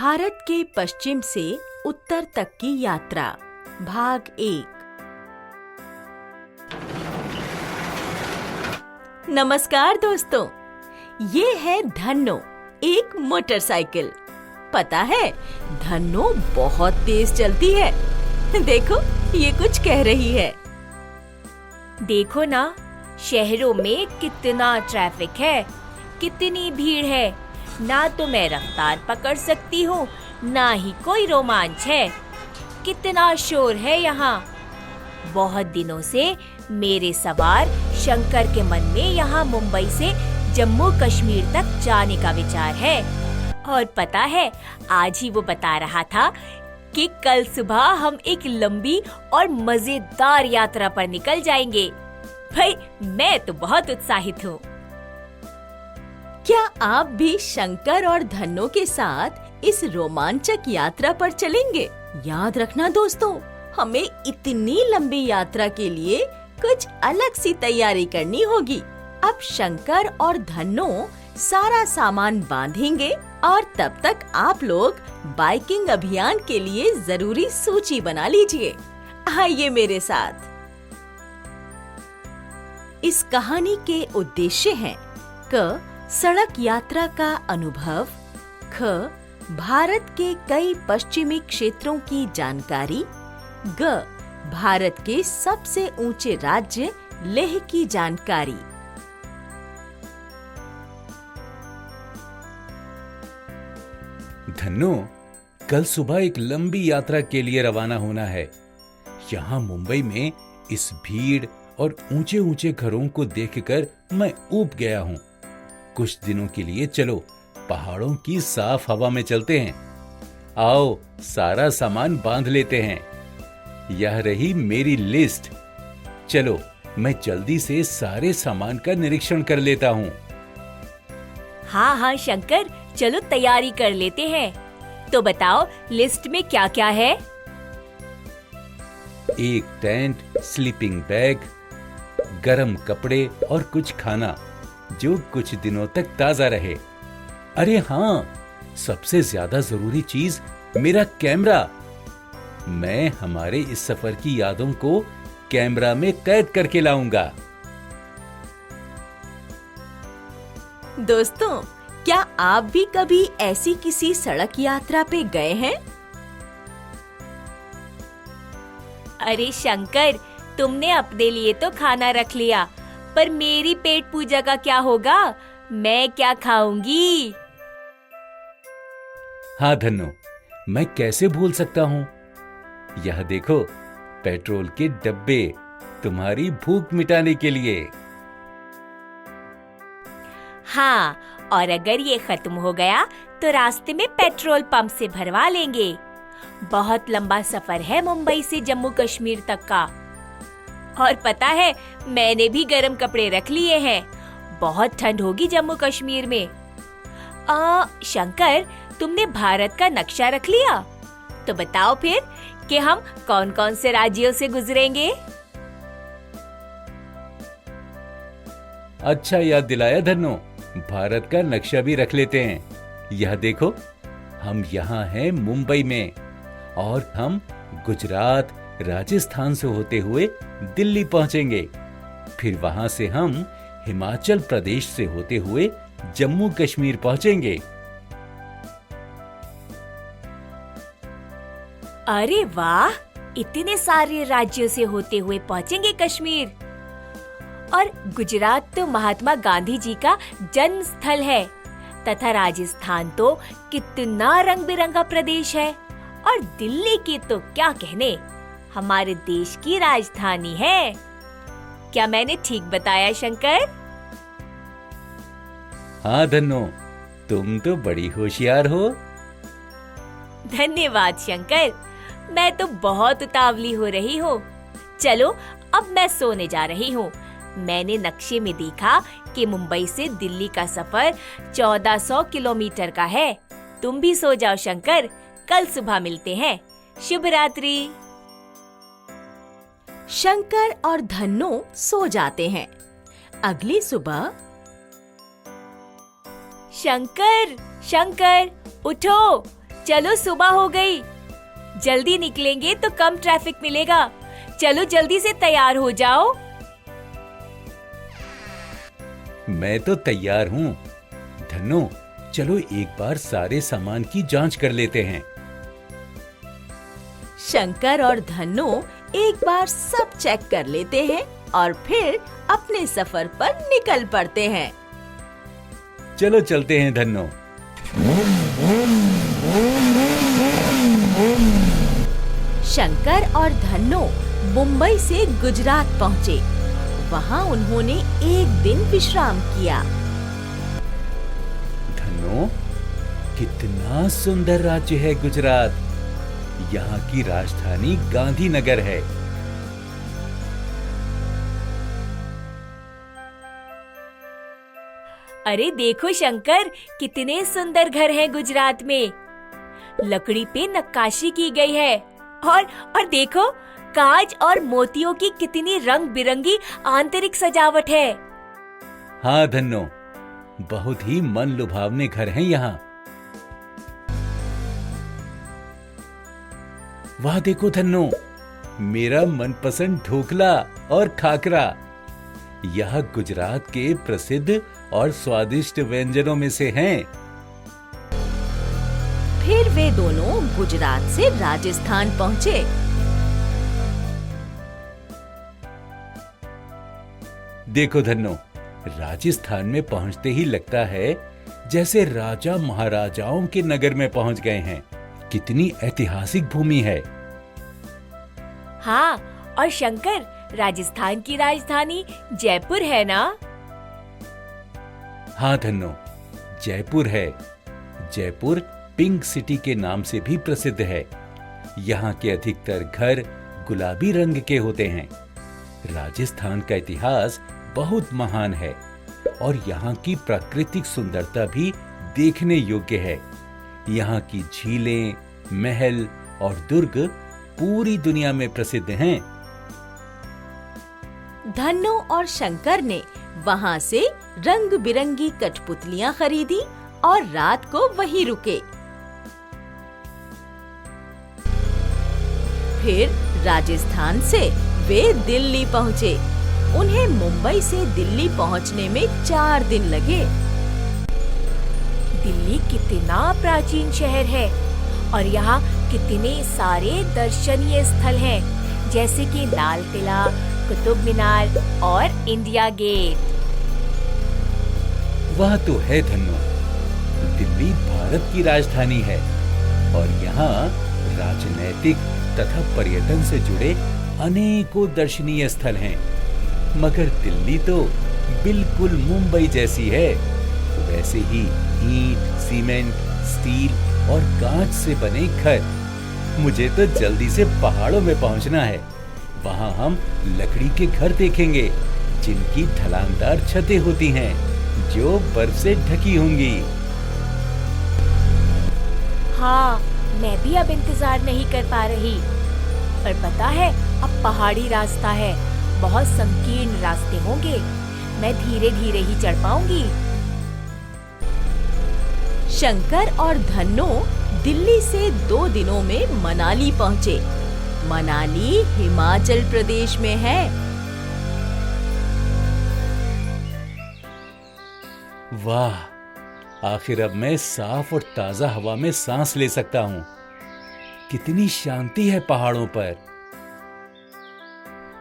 भारत के पश्चिम से उत्तर तक की यात्रा भाग 1। नमस्कार दोस्तों, ये है धन्नो, एक मोटरसाइकिल। पता है, धन्नो बहुत तेज चलती है। देखो, ये कुछ कह रही है। देखो ना, शहरों में कितना ट्रैफिक है, कितनी भीड़ है। ना तो मैं रफ्तार पकड़ सकती हूँ, ना ही कोई रोमांच है। कितना शोर है यहाँ। बहुत दिनों से मेरे सवार शंकर के मन में यहाँ मुंबई से जम्मू कश्मीर तक जाने का विचार है। और पता है, आज ही वो बता रहा था कि कल सुबह हम एक लंबी और मजेदार यात्रा पर निकल जाएंगे। भाई, मैं तो बहुत उत्साहित हूँ। क्या आप भी शंकर और धन्नो के साथ इस रोमांचक यात्रा पर चलेंगे? याद रखना दोस्तों, हमें इतनी लंबी यात्रा के लिए कुछ अलग सी तैयारी करनी होगी। अब शंकर और धन्नो सारा सामान बांधेंगे और तब तक आप लोग बाइकिंग अभियान के लिए जरूरी सूची बना लीजिए। आइए मेरे साथ। इस कहानी के उद्देश्य हैं: क. सड़क यात्रा का अनुभव, ख. भारत के कई पश्चिमी क्षेत्रों की जानकारी, ग. भारत के सबसे ऊंचे राज्य लेह की जानकारी। धन्नो, कल सुबह एक लंबी यात्रा के लिए रवाना होना है। यहाँ मुंबई में इस भीड़ और ऊंचे ऊंचे घरों को देखकर मैं ऊब गया हूँ। कुछ दिनों के लिए चलो पहाड़ों की साफ हवा में चलते हैं। आओ, सारा सामान बांध लेते हैं। यह रही मेरी लिस्ट। चलो, मैं जल्दी से सारे सामान का निरीक्षण कर लेता हूँ। हाँ शंकर, चलो तैयारी कर लेते हैं। तो बताओ, लिस्ट में क्या क्या है? एक टेंट, स्लीपिंग बैग, गरम कपड़े और कुछ खाना जो कुछ दिनों तक ताजा रहे। अरे हाँ, सबसे ज्यादा जरूरी चीज, मेरा कैमरा। मैं हमारे इस सफर की यादों को कैमरा में कैद करके लाऊंगा। दोस्तों, क्या आप भी कभी ऐसी किसी सड़क यात्रा पे गए हैं? अरे शंकर, तुमने अपने लिए तो खाना रख लिया, पर मेरी पेट पूजा का क्या होगा? मैं क्या खाऊंगी? हाँ धन्नो, मैं कैसे भूल सकता हूँ। यह देखो, पेट्रोल के डब्बे तुम्हारी भूख मिटाने के लिए। हाँ, और अगर ये खत्म हो गया तो रास्ते में पेट्रोल पंप से भरवा लेंगे। बहुत लंबा सफर है मुंबई से जम्मू कश्मीर तक का। और पता है, मैंने भी गर्म कपड़े रख लिए हैं। बहुत ठंड होगी जम्मू कश्मीर में। शंकर, तुमने भारत का नक्शा रख लिया? तो बताओ फिर कि हम कौन कौन से राज्यों से गुजरेंगे। अच्छा याद दिलाया धन्नो, भारत का नक्शा भी रख लेते हैं। यह देखो, हम यहाँ हैं मुंबई में, और हम गुजरात, राजस्थान से होते हुए दिल्ली पहुंचेंगे। फिर वहां से हम हिमाचल प्रदेश से होते हुए जम्मू कश्मीर पहुंचेंगे। अरे वाह, इतने सारे राज्यों से होते हुए पहुंचेंगे कश्मीर। और गुजरात तो महात्मा गांधी जी का जन्म स्थल है, तथा राजस्थान तो कितना रंग बिरंगा प्रदेश है। और दिल्ली की तो क्या कहने, हमारे देश की राजधानी है। क्या मैंने ठीक बताया शंकर? हाँ धन्नो, तुम तो बड़ी होशियार हो। धन्यवाद शंकर, मैं तो बहुत उतावली हो रही हूँ। चलो, अब मैं सोने जा रही हूँ। मैंने नक्शे में देखा कि मुंबई से दिल्ली का सफर 1400 किलोमीटर का है। तुम भी सो जाओ शंकर, कल सुबह मिलते हैं। शुभ रात्रि। शंकर और धन्नो सो जाते हैं। अगली सुबह शंकर, शंकर, उठो, चलो सुबह हो गई। जल्दी निकलेंगे तो कम ट्रैफिक मिलेगा। चलो जल्दी से तैयार हो जाओ। मैं तो तैयार हूँ। धन्नो, चलो एक बार सारे सामान की जांच कर लेते हैं। शंकर और धन्नो एक बार सब चेक कर लेते हैं और फिर अपने सफर पर निकल पड़ते हैं। चलो चलते हैं धन्नो। शंकर और धन्नो मुंबई से गुजरात पहुँचे। वहाँ उन्होंने एक दिन विश्राम किया। धन्नो, कितना सुंदर राज्य है गुजरात। यहाँ की राजधानी गांधीनगर है। अरे देखो शंकर, कितने सुंदर घर हैं गुजरात में। लकड़ी पे नक्काशी की गई है और देखो, कांच और मोतियों की कितनी रंग बिरंगी आंतरिक सजावट है। हाँ धन्नो, बहुत ही मन लुभावने घर हैं यहाँ। वाह देखो धन्नो, मेरा मनपसंद ढोकला और खाकरा। यह गुजरात के प्रसिद्ध और स्वादिष्ट व्यंजनों में से हैं। फिर वे दोनों गुजरात से राजस्थान पहुँचे। देखो धन्नो, राजस्थान में पहुंचते ही लगता है जैसे राजा महाराजाओं के नगर में पहुंच गए हैं। कितनी ऐतिहासिक भूमि है। हाँ, और शंकर, राजस्थान की राजधानी जयपुर है ना? हाँ धन्नो, जयपुर है। जयपुर पिंक सिटी के नाम से भी प्रसिद्ध है। यहाँ के अधिकतर घर गुलाबी रंग के होते हैं। राजस्थान का इतिहास बहुत महान है और यहाँ की प्राकृतिक सुंदरता भी देखने योग्य है। यहाँ की झीलें, महल और दुर्ग पूरी दुनिया में प्रसिद्ध हैं। धन्नो और शंकर ने वहाँ से रंग बिरंगी कठपुतलियाँ खरीदी और रात को वहीं रुके। फिर राजस्थान से वे दिल्ली पहुँचे। उन्हें मुंबई से दिल्ली पहुँचने में 4 दिन लगे। दिल्ली कितना प्राचीन शहर है और यहाँ कितने सारे दर्शनीय स्थल हैं, जैसे कि लाल किला, कुतुब मीनार और इंडिया गेट। वह तो है धन्नो, दिल्ली भारत की राजधानी है और यहाँ राजनैतिक तथा पर्यटन से जुड़े अनेकों दर्शनीय स्थल हैं। मगर दिल्ली तो बिल्कुल मुंबई जैसी है। वैसे ही ईंट, सीमेंट, स्टील और कांच से बने घर। मुझे तो जल्दी से पहाड़ों में पहुंचना है। वहां हम लकड़ी के घर देखेंगे, जिनकी ढलानदार छतें होती हैं, जो बर्फ से ढकी होंगी। हाँ, मैं भी अब इंतजार नहीं कर पा रही। पर पता है, अब पहाड़ी रास्ता है, बहुत संकीर्ण रास्ते होंगे। मैं धीरे धीरे ही चढ़ पाऊंगी। शंकर और धन्नो दिल्ली से 2 दिनों में मनाली पहुँचे। मनाली हिमाचल प्रदेश में है। वाह, आखिर अब मैं साफ और ताजा हवा में सांस ले सकता हूँ। कितनी शांति है पहाड़ों पर।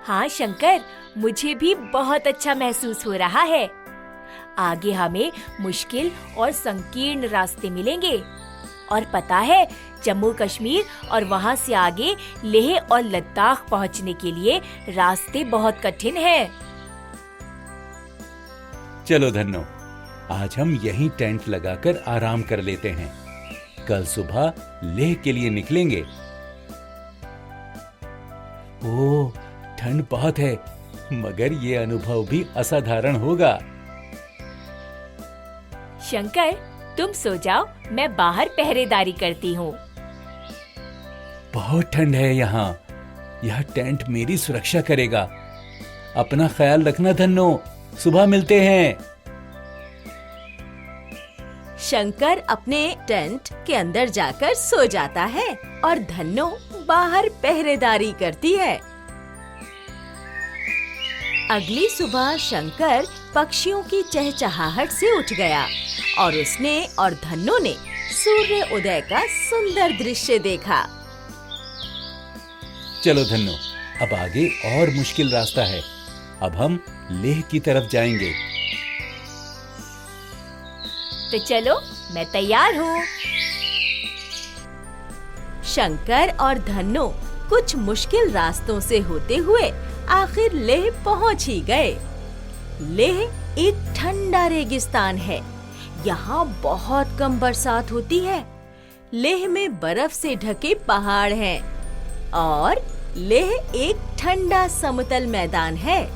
हाँ शंकर, मुझे भी बहुत अच्छा महसूस हो रहा है। आगे हमें मुश्किल और संकीर्ण रास्ते मिलेंगे। और पता है, जम्मू कश्मीर और वहाँ से आगे लेह और लद्दाख पहुँचने के लिए रास्ते बहुत कठिन हैं। चलो धन्नो, आज हम यहीं टेंट लगाकर आराम कर लेते हैं। कल सुबह लेह के लिए निकलेंगे। ओह, ठंड बहुत है, मगर ये अनुभव भी असाधारण होगा। शंकर, तुम सो जाओ, मैं बाहर पहरेदारी करती हूँ। बहुत ठंड है यहाँ। यह टेंट मेरी सुरक्षा करेगा। अपना ख्याल रखना धन्नो। सुबह मिलते हैं। शंकर अपने टेंट के अंदर जाकर सो जाता है और धन्नो बाहर पहरेदारी करती है। अगली सुबह शंकर पक्षियों की चहचहाहट से उठ गया और उसने और धन्नो ने सूर्य उदय का सुंदर दृश्य देखा। चलो धन्नो, अब आगे और मुश्किल रास्ता है। अब हम लेह की तरफ जाएंगे। तो चलो, मैं तैयार हूँ। शंकर और धन्नो कुछ मुश्किल रास्तों से होते हुए आखिर लेह पहुंच ही गए। लेह एक ठंडा रेगिस्तान है। यहाँ बहुत कम बरसात होती है। लेह में बर्फ से ढके पहाड़ हैं और लेह एक ठंडा समतल मैदान है।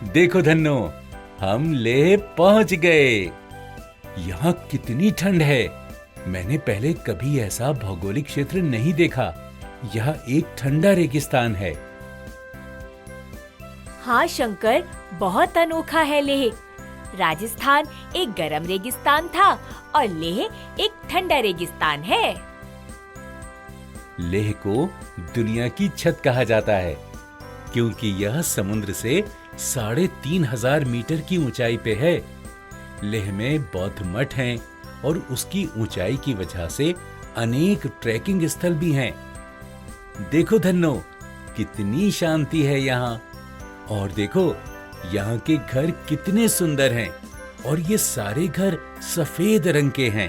देखो धन्नो, हम लेह पहुंच गए। यहाँ कितनी ठंड है। मैंने पहले कभी ऐसा भौगोलिक क्षेत्र नहीं देखा। यह एक ठंडा रेगिस्तान है। हाँ शंकर, बहुत अनोखा है लेह। राजस्थान एक गर्म रेगिस्तान था और लेह एक ठंडा रेगिस्तान है। लेह को दुनिया की छत कहा जाता है क्योंकि यह समुद्र से 3500 मीटर की ऊंचाई पे है। लेह में बौद्ध मठ हैं और उसकी ऊंचाई की वजह से अनेक ट्रैकिंग स्थल भी हैं। देखो धन्नो, कितनी शांति है यहाँ। और देखो, यहाँ के घर कितने सुंदर हैं और ये सारे घर सफेद रंग के हैं।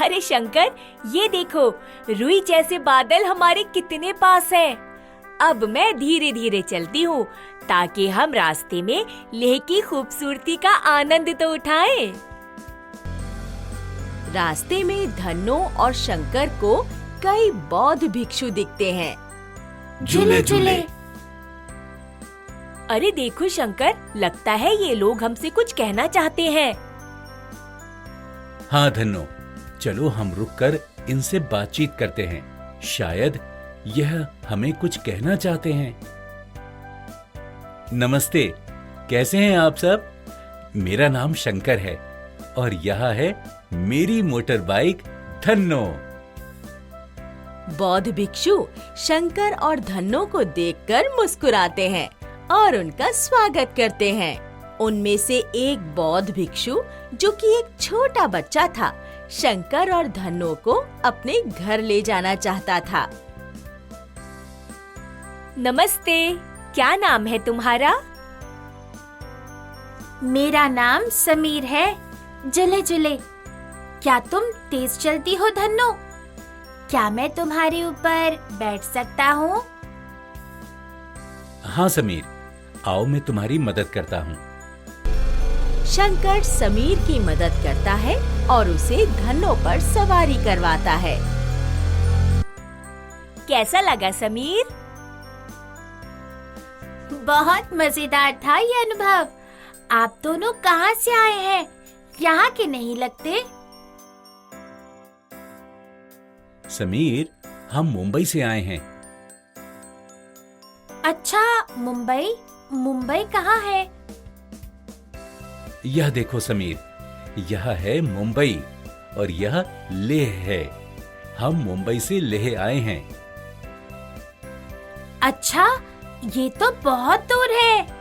अरे शंकर, ये देखो, रुई जैसे बादल हमारे कितने पास हैं। अब मैं धीरे धीरे चलती हूँ ताकि हम रास्ते में लेह की खूबसूरती का आनंद तो उठाएं। रास्ते में धन्नो और शंकर को कई बौद्ध भिक्षु दिखते हैं। झूले झूले। अरे देखो शंकर, लगता है ये लोग हमसे कुछ कहना चाहते हैं। हाँ धन्नो, चलो हम रुककर इनसे बातचीत करते हैं। शायद यह हमें कुछ कहना चाहते हैं। नमस्ते, कैसे हैं आप सब? मेरा नाम शंकर है और यह है मेरी मोटर बाइक धन्नो। बौद्ध भिक्षु शंकर और धन्नो को देखकर मुस्कुराते हैं और उनका स्वागत करते हैं। उनमें से एक बौद्ध भिक्षु, जो कि एक छोटा बच्चा था, शंकर और धन्नो को अपने घर ले जाना चाहता था। नमस्ते, क्या नाम है तुम्हारा? मेरा नाम समीर है। जुले जुले। क्या तुम तेज चलती हो धन्नो? क्या मैं तुम्हारे ऊपर बैठ सकता हूँ? हाँ समीर, आओ मैं तुम्हारी मदद करता हूँ। शंकर समीर की मदद करता है और उसे धन्नो पर सवारी करवाता है। कैसा लगा समीर? बहुत मजेदार था ये अनुभव। आप दोनों कहाँ से आए हैं? यहाँ के नहीं लगते। समीर, हम मुंबई से आए हैं। अच्छा, मुंबई? मुंबई कहाँ है? यह देखो समीर, यह है मुंबई और यह लेह है। हम मुंबई से लेह आए हैं। अच्छा, ये तो बहुत दूर है।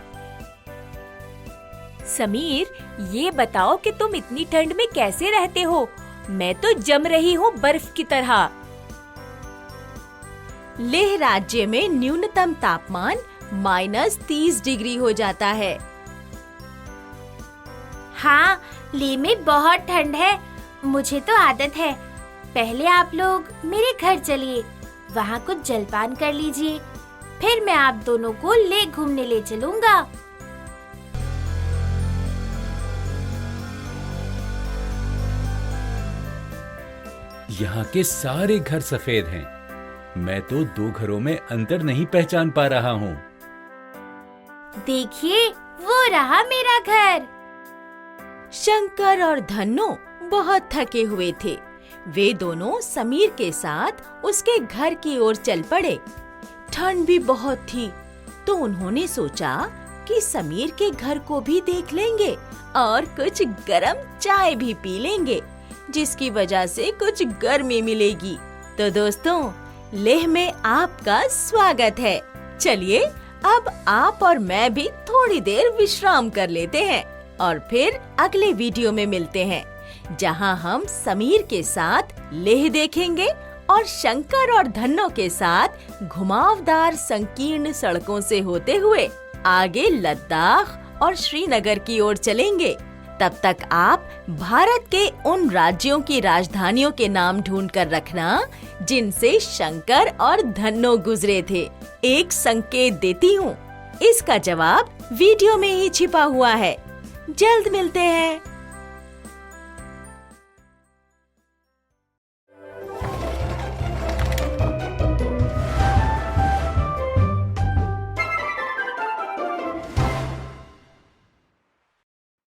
समीर, ये बताओ कि तुम इतनी ठंड में कैसे रहते हो? मैं तो जम रही हूँ बर्फ की तरह। लेह राज्य में न्यूनतम तापमान -30 डिग्री हो जाता है। हाँ, लेह में बहुत ठंड है। मुझे तो आदत है। पहले आप लोग मेरे घर चलिए, वहाँ कुछ जलपान कर लीजिए, फिर मैं आप दोनों को लेह घूमने ले चलूंगा। यहाँ के सारे घर सफेद हैं। मैं तो 2 घरों में अंतर नहीं पहचान पा रहा हूँ। देखिए, वो रहा मेरा घर। शंकर और धन्नो बहुत थके हुए थे। वे दोनों समीर के साथ उसके घर की ओर चल पड़े। ठंड भी बहुत थी, तो उन्होंने सोचा कि समीर के घर को भी देख लेंगे और कुछ गरम चाय भी पी लेंगे, जिसकी वजह से कुछ गर्मी मिलेगी। तो दोस्तों, लेह में आपका स्वागत है। चलिए अब आप और मैं भी थोड़ी देर विश्राम कर लेते हैं और फिर अगले वीडियो में मिलते हैं, जहां हम समीर के साथ लेह देखेंगे और शंकर और धन्नो के साथ घुमावदार संकीर्ण सड़कों से होते हुए आगे लद्दाख और श्रीनगर की ओर चलेंगे। तब तक आप भारत के उन राज्यों की राजधानियों के नाम ढूंढ कर रखना जिनसे शंकर और धन्नो गुजरे थे। एक संकेत देती हूँ, इसका जवाब वीडियो में ही छिपा हुआ है। जल्द मिलते हैं।